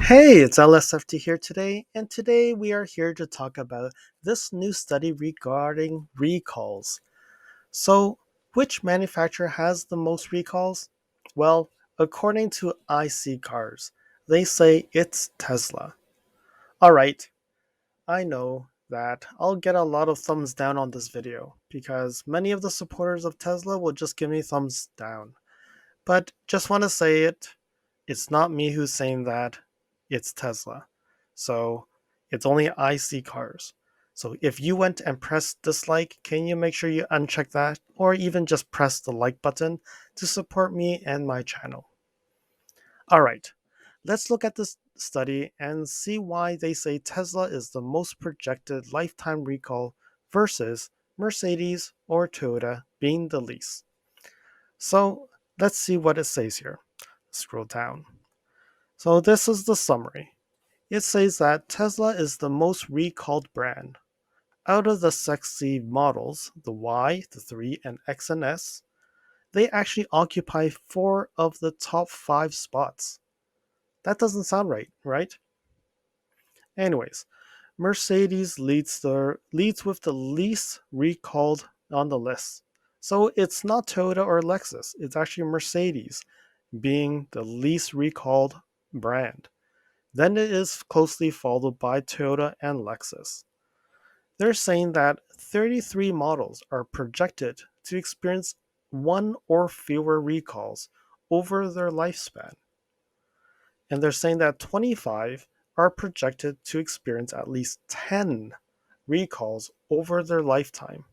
Hey, it's LSFT here today, and today we are here to talk about this new study regarding recalls. So, which manufacturer has the most recalls? Well, according to iSeeCars, they say it's Tesla. Alright, I know that I'll get a lot of thumbs down on this video because many of the supporters of Tesla will just give me thumbs down. But just want to say it's not me who's saying that, it's Tesla. So it's only iSeeCars. So if you went and pressed dislike, can you make sure you uncheck that or even just press the like button to support me and my channel? All right, let's look at this study and see why they say Tesla is the most projected lifetime recall versus Mercedes or Toyota being the least. So let's see what it says here. Scroll down. So this is the summary. It says that Tesla is the most recalled brand. Out of the sexy models, the Y, the 3, and X and S, they actually occupy 4 of the top 5 spots. That doesn't sound right, right? Anyways, Mercedes leads with the least recalled on the list. So it's not Toyota or Lexus, it's actually Mercedes being the least recalled brand. Then it is closely followed by Toyota and Lexus. They're saying that 33 models are projected to experience one or fewer recalls over their lifespan. And they're saying that 25 are projected to experience at least 10 recalls over their lifetime.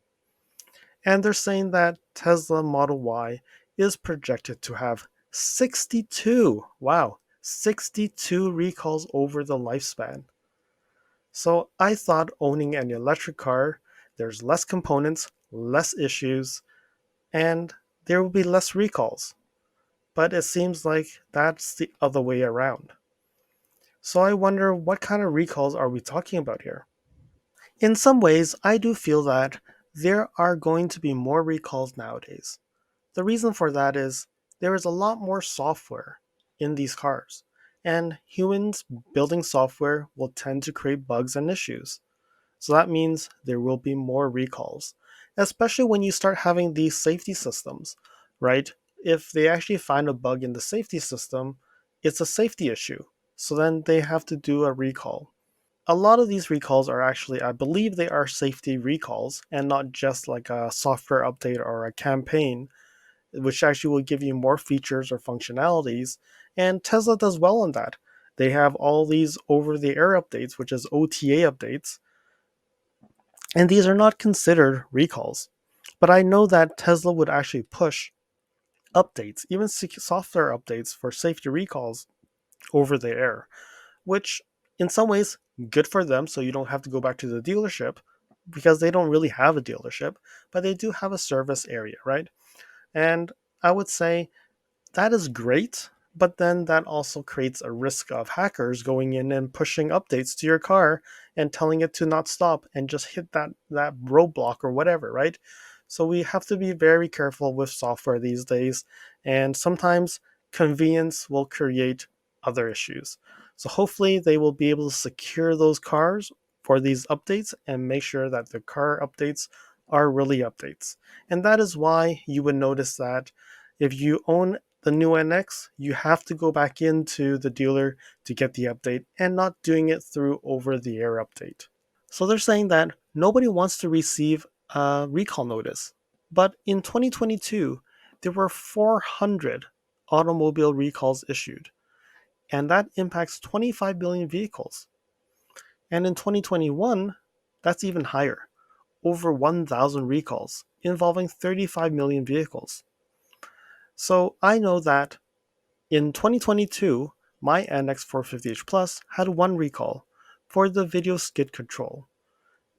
And they're saying that Tesla Model Y is projected to have 62, wow, 62 recalls over the lifespan. So I thought owning an electric car, there's less components, less issues, and there will be less recalls. But it seems like that's the other way around. So I wonder, what kind of recalls are we talking about here? In some ways, I do feel that there are going to be more recalls nowadays. The reason for that is there is a lot more software in these cars, and humans building software will tend to create bugs and issues. So that means there will be more recalls, especially when you start having these safety systems, right? If they actually find a bug in the safety system, it's a safety issue. So then they have to do a recall. A lot of these recalls are actually, I believe they are safety recalls and not just like a software update or a campaign, which actually will give you more features or functionalities. And Tesla does well on that. They have all these over the air updates, which is OTA updates, and these are not considered recalls. But I know that Tesla would actually push updates, even software updates for safety recalls over the air, which in some ways good for them, so you don't have to go back to the dealership because they don't really have a dealership, but they do have a service area, right? And I would say that is great, but then that also creates a risk of hackers going in and pushing updates to your car and telling it to not stop and just hit that roadblock or whatever, right? So we have to be very careful with software these days, and sometimes convenience will create other issues. So hopefully they will be able to secure those cars for these updates and make sure that the car updates are really updates. And that is why you would notice that if you own the new NX, you have to go back into the dealer to get the update and not doing it through over the air update. So they're saying that nobody wants to receive a recall notice. But in 2022, there were 400 automobile recalls issued, and that impacts 25 billion vehicles. And in 2021, that's even higher, over 1,000 recalls involving 35 million vehicles. So I know that in 2022, my NX 450h Plus had one recall for the video skid control.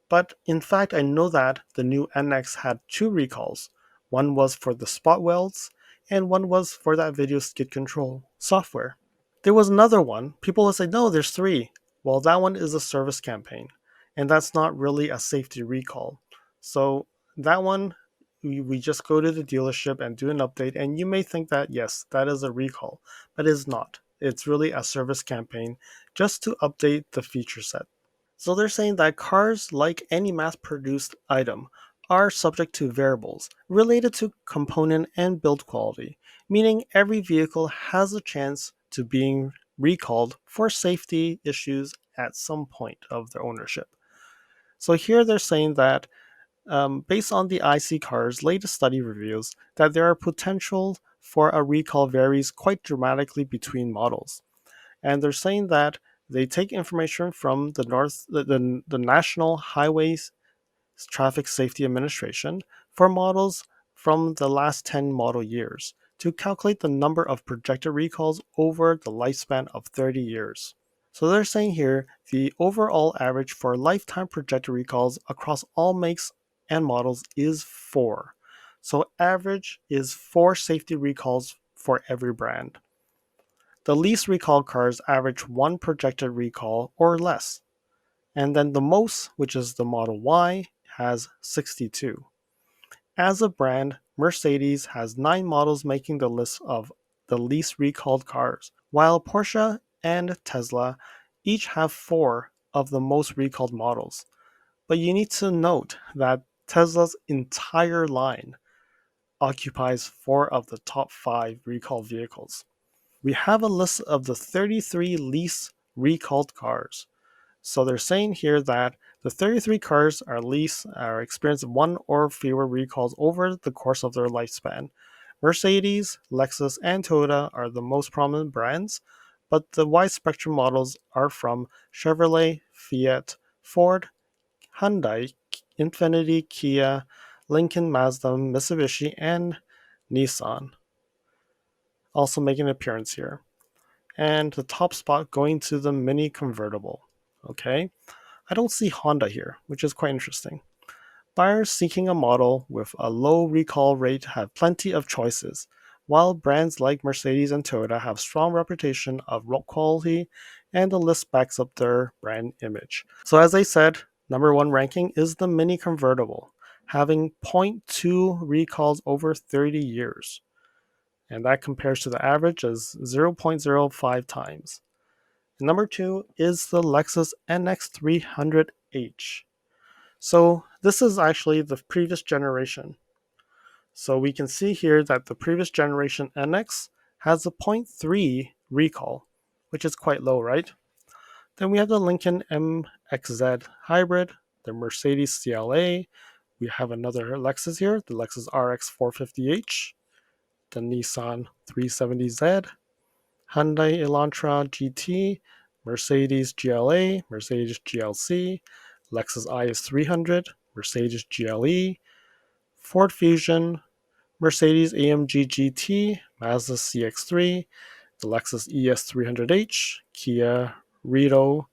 But in fact, I know that the new NX had two recalls. One was for the spot welds, and one was for that video skid control software. There was another one. People will say, no, there's three. Well, that one is a service campaign, and that's not really a safety recall. So that one, we just go to the dealership and do an update, and you may think that, yes, that is a recall, but it is not. It's really a service campaign just to update the feature set. So they're saying that cars, like any mass produced item, are subject to variables related to component and build quality, meaning every vehicle has a chance to being recalled for safety issues at some point of their ownership. So here they're saying that based on the iSeeCars latest study reviews, that there are potential for a recall varies quite dramatically between models. And they're saying that they take information from the National Highways Traffic Safety Administration for models from the last 10 model years to calculate the number of projected recalls over the lifespan of 30 years. So they're saying here the overall average for lifetime projected recalls across all makes and models is 4. So average is 4 safety recalls for every brand. The least recalled cars average 1 projected recall or less. And then the most, which is the Model Y, has 62. As a brand, Mercedes has 9 models making the list of the least recalled cars, while Porsche and Tesla each have 4 of the most recalled models. But you need to note that Tesla's entire line occupies 4 of the top 5 recalled vehicles. We have a list of the 33 least recalled cars. So they're saying here that the 33 cars are experiencing 1 or fewer recalls over the course of their lifespan. Mercedes, Lexus, and Toyota are the most prominent brands, but the wide spectrum models are from Chevrolet, Fiat, Ford, Hyundai, Infiniti, Kia, Lincoln, Mazda, Mitsubishi, and Nissan also making an appearance here. And the top spot going to the Mini Convertible. Okay, I don't see Honda here, which is quite interesting. Buyers seeking a model with a low recall rate have plenty of choices, while brands like Mercedes and Toyota have strong reputation of road quality and the list backs up their brand image. So as I said, number 1 ranking is the Mini Convertible, having zero point 0.2 recalls over 30 years. And that compares to the average as 0.05 times. Number 2 is the Lexus NX 300H. So this is actually the previous generation. So we can see here that the previous generation NX has a zero point 0.3 recall, which is quite low, right? Then we have the Lincoln MXZ Hybrid, the Mercedes CLA. We have another Lexus here, the Lexus RX 450h, the Nissan 370Z, Hyundai Elantra GT, Mercedes GLA, Mercedes GLC, Lexus IS 300, Mercedes GLE, Ford Fusion, Mercedes AMG GT, Mazda CX3, the Lexus ES 300h, Kia Rio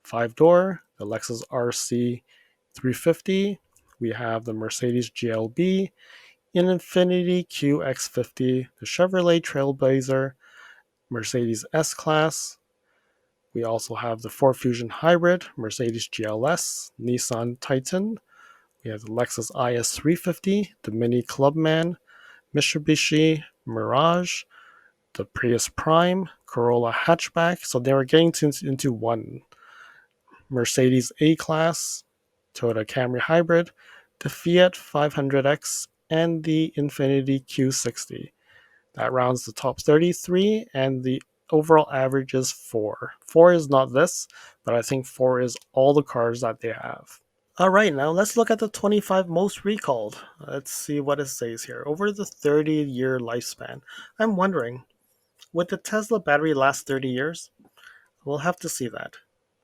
5-door, the Lexus RC 350. We have the Mercedes GLB, an Infiniti QX50, the Chevrolet Trailblazer, Mercedes S-Class. We also have the Ford Fusion Hybrid, Mercedes GLS, Nissan Titan. We have the Lexus IS 350, the Mini Clubman, Mitsubishi Mirage, the Prius Prime, Corolla Hatchback. So they were getting into one. Mercedes A-Class, Toyota Camry Hybrid, the Fiat 500X, and the Infiniti Q60. That rounds the top 33, and the overall average is 4. 4 is not this, but I think 4 is all the cars that they have. All right, now let's look at the 25 most recalled. Let's see what it says here. Over the 30-year lifespan, I'm wondering, would the Tesla battery last 30 years? We'll have to see that.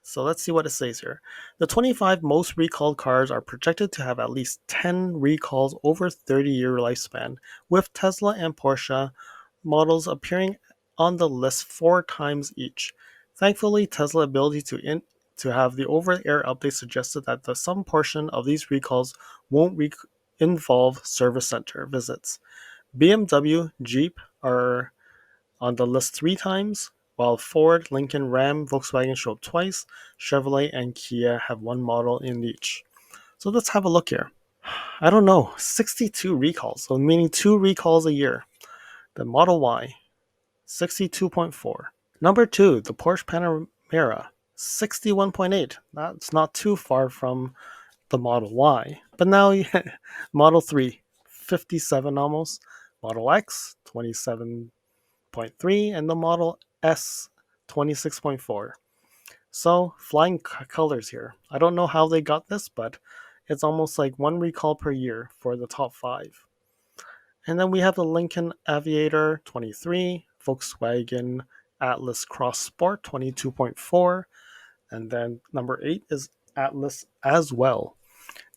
So let's see what it says here. The 25 most recalled cars are projected to have at least 10 recalls over 30-year lifespan, with Tesla and Porsche models appearing on the list 4 times each. Thankfully, Tesla's ability to have the over-the-air update suggested that some portion of these recalls won't involve service center visits. BMW, Jeep are on the list 3 times, while Ford, Lincoln, Ram, Volkswagen show up twice. Chevrolet and Kia have 1 model in each. So let's have a look here. I don't know, 62 recalls, so meaning 2 recalls a year. The Model Y, 62.4. Number 2, the Porsche Panamera, 61.8. That's not too far from the Model Y. But now Model 3, 57 almost. Model X, 27.3. And the Model S, 26.4. So, flying colors here. I don't know how they got this, but it's almost like one recall per year for the top 5. And then we have the Lincoln Aviator 23, Volkswagen Atlas Cross Sport 22.4, and then number 8 is Atlas as well.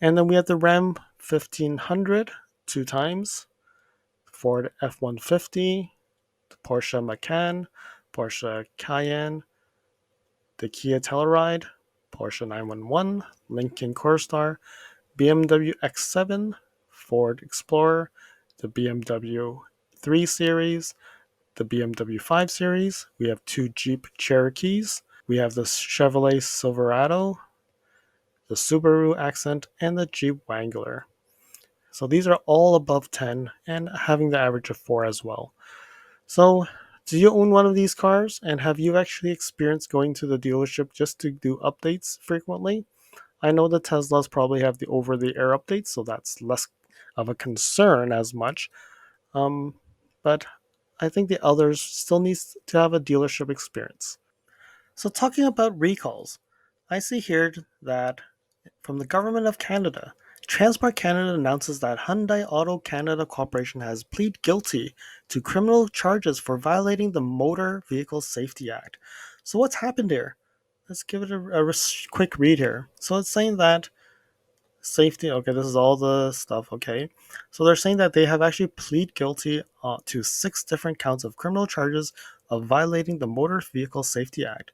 And then we have the Ram 1500 two times, Ford F-150, the Porsche Macan, Porsche Cayenne, the Kia Telluride, Porsche 911, Lincoln Corsair, BMW X7, Ford Explorer, the BMW 3 Series, the BMW 5 Series. We have 2 Jeep Cherokees. We have the Chevrolet Silverado, the Subaru Accent, and the Jeep Wrangler. So these are all above 10 and having the average of 4 as well. So do you own one of these cars, and have you actually experienced going to the dealership just to do updates frequently? I know the Teslas probably have the over-the-air updates, so that's less of a concern as much. But I think the others still needs to have a dealership experience. So talking about recalls, I see here that from the Government of Canada, Transport Canada announces that Hyundai Auto Canada Corporation has pleaded guilty to criminal charges for violating the Motor Vehicle Safety Act. So what's happened here? Let's give it a quick read here. So it's saying that safety, okay, this is all the stuff, okay. So they're saying that they have actually pleaded guilty to 6 different counts of criminal charges of violating the Motor Vehicle Safety Act.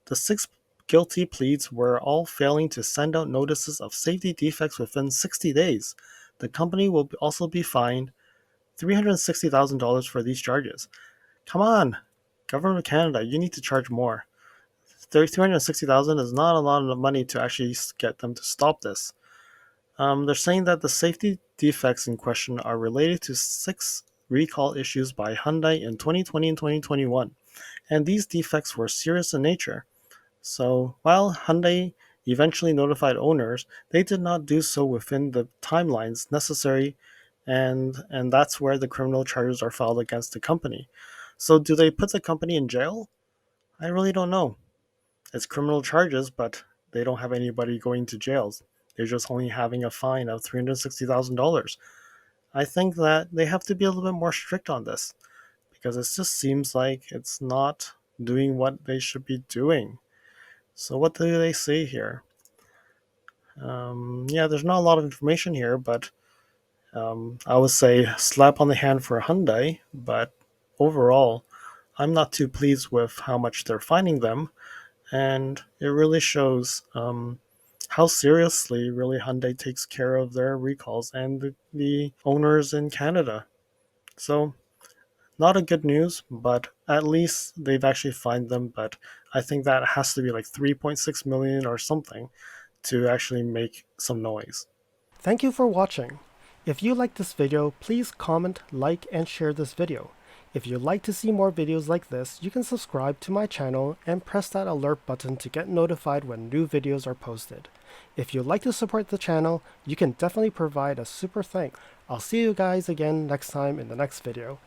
The 6 guilty pleas were all failing to send out notices of safety defects within 60 days. The company will also be fined $360,000 for these charges. Come on, Government of Canada, you need to charge more. $360,000 is not a lot of money to actually get them to stop this. They're saying that the safety defects in question are related to 6 recall issues by Hyundai in 2020 and 2021, and these defects were serious in nature. So while Hyundai eventually notified owners, they did not do so within the timelines necessary, and that's where the criminal charges are filed against the company. So do they put the company in jail? I really don't know. It's criminal charges, but they don't have anybody going to jails. They're just only having a fine of $360,000. I think that they have to be a little bit more strict on this because it just seems like it's not doing what they should be doing. So what do they say here? Yeah, there's not a lot of information here, but I would say slap on the hand for Hyundai. But overall, I'm not too pleased with how much they're fining them, and it really shows how seriously really Hyundai takes care of their recalls and the owners in Canada. So not a good news, but at least they've actually fined them. But I think that has to be like 3.6 million or something to actually make some noise. Thank you for watching. If you like this video, please comment, like, and share this video. If you'd like to see more videos like this, you can subscribe to my channel and press that alert button to get notified when new videos are posted. If you'd like to support the channel, you can definitely provide a super thanks. I'll see you guys again next time in the next video.